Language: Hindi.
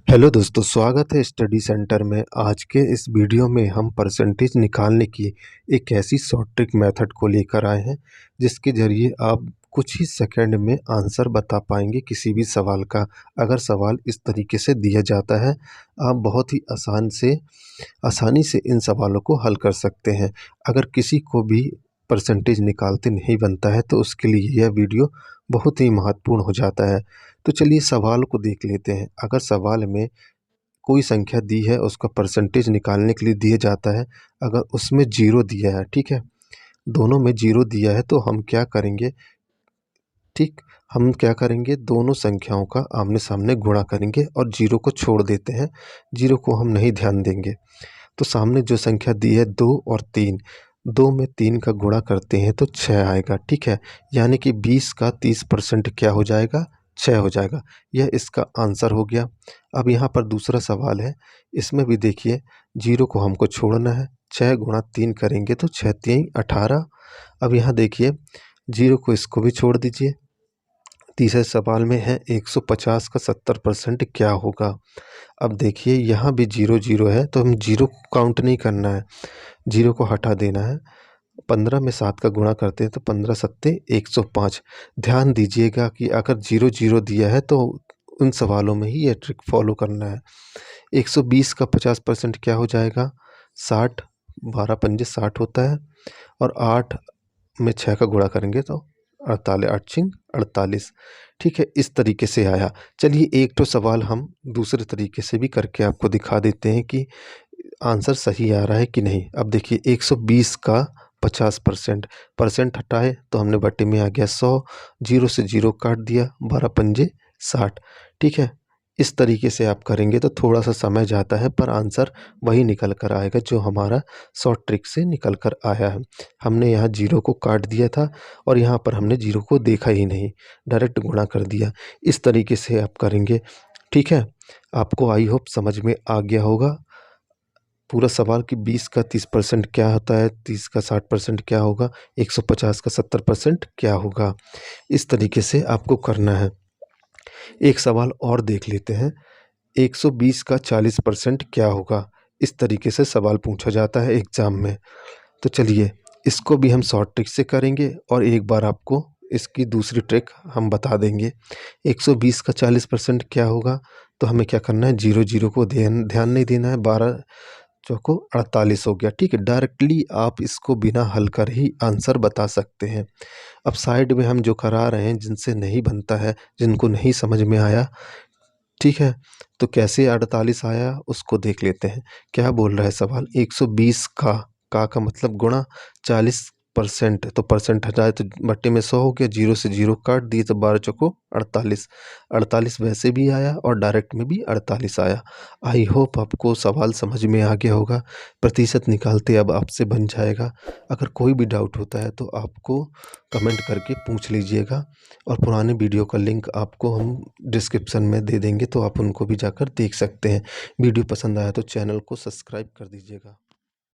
हेलो दोस्तों, स्वागत है स्टडी सेंटर में। आज के इस वीडियो में हम परसेंटेज निकालने की एक ऐसी शॉर्ट ट्रिक मेथड को लेकर आए हैं जिसके ज़रिए आप कुछ ही सेकंड में आंसर बता पाएंगे किसी भी सवाल का। अगर सवाल इस तरीके से दिया जाता है, आप बहुत ही आसानी से इन सवालों को हल कर सकते हैं। अगर किसी को भी परसेंटेज निकालते नहीं बनता है तो उसके लिए यह वीडियो बहुत ही महत्वपूर्ण हो जाता है। तो चलिए सवाल को देख लेते हैं। अगर सवाल में कोई संख्या दी है, उसका परसेंटेज निकालने के लिए दिया जाता है, अगर उसमें ज़ीरो दिया है, ठीक है, दोनों में ज़ीरो दिया है तो हम क्या करेंगे, ठीक, हम क्या करेंगे, दोनों संख्याओं का आमने-सामने गुणा करेंगे और ज़ीरो को छोड़ देते हैं, ज़ीरो को हम नहीं ध्यान देंगे। तो सामने जो संख्या दी है 2 और 3, 2 में 3 का गुणा करते हैं तो 6 आएगा, ठीक है। यानी कि 20 का 30% क्या हो जाएगा, 6 हो जाएगा। यह इसका आंसर हो गया। अब यहाँ पर दूसरा सवाल है, इसमें भी देखिए ज़ीरो को हमको छोड़ना है, 6 गुणा 3 करेंगे तो 6 3 18। अब यहाँ देखिए ज़ीरो को इसको भी छोड़ दीजिए। तीसरे सवाल में है 150 का 70% क्या होगा। अब देखिए यहाँ भी ज़ीरो ज़ीरो है तो हम ज़ीरो को काउंट नहीं करना है, ज़ीरो को हटा देना है। 15 में 7 का गुणा करते हैं तो 15 सत्ते 105। ध्यान दीजिएगा कि अगर ज़ीरो ज़ीरो दिया है तो उन सवालों में ही ये ट्रिक फॉलो करना है। 120 का 50% क्या हो जाएगा, 60, 12 पंजे 60 होता है और 8 में 6 का गुणा करेंगे तो 48, 8 छिंग 48, ठीक है। इस तरीके से आया। चलिए एक तो सवाल हम दूसरे तरीके से भी करके आपको दिखा देते हैं कि आंसर सही आ रहा है कि नहीं। अब देखिए 120 का 50% परसेंट हटाए तो हमने बटे में आ गया 100, जीरो से जीरो काट दिया, 12 पंजे 60, ठीक है। इस तरीके से आप करेंगे तो थोड़ा सा समय जाता है पर आंसर वही निकल कर आएगा जो हमारा शॉर्ट ट्रिक से निकल कर आया है। हमने यहाँ जीरो को काट दिया था और यहाँ पर हमने जीरो को देखा ही नहीं, डायरेक्ट गुणा कर दिया। इस तरीके से आप करेंगे, ठीक है। आपको आई होप समझ में आ गया होगा पूरा सवाल कि 20 का 30% क्या होता है, 30 का 60% क्या होगा, 150 का 70% क्या होगा। इस तरीके से आपको करना है। एक सवाल और देख लेते हैं, 120 का 40% क्या होगा। इस तरीके से सवाल पूछा जाता है एग्ज़ाम में। तो चलिए इसको भी हम शॉर्ट ट्रिक से करेंगे और एक बार आपको इसकी दूसरी ट्रिक हम बता देंगे। 120 का 40% क्या होगा, तो हमें क्या करना है, ज़ीरो ज़ीरो को ध्यान नहीं देना है, 12 चौको 48 हो गया, ठीक है। डायरेक्टली आप इसको बिना हल कर ही आंसर बता सकते हैं। अब साइड में हम जो करा रहे हैं, जिनसे नहीं बनता है, जिनको नहीं समझ में आया, ठीक है, तो कैसे 48 आया उसको देख लेते हैं। क्या बोल रहा है सवाल, 120 का मतलब गुणा 40%, तो परसेंट हटाए तो बट्टे में 100 हो गया, जीरो से जीरो काट दिए तो 12 चौको 48, 48 वैसे भी आया और डायरेक्ट में भी 48 आया। आई होप आपको सवाल समझ में आ गया होगा। प्रतिशत निकालते अब आपसे बन जाएगा। अगर कोई भी डाउट होता है तो आपको कमेंट करके पूछ लीजिएगा और पुराने वीडियो का लिंक आपको हम डिस्क्रिप्शन में दे देंगे तो आप उनको भी जाकर देख सकते हैं। वीडियो पसंद आया तो चैनल को सब्सक्राइब कर दीजिएगा।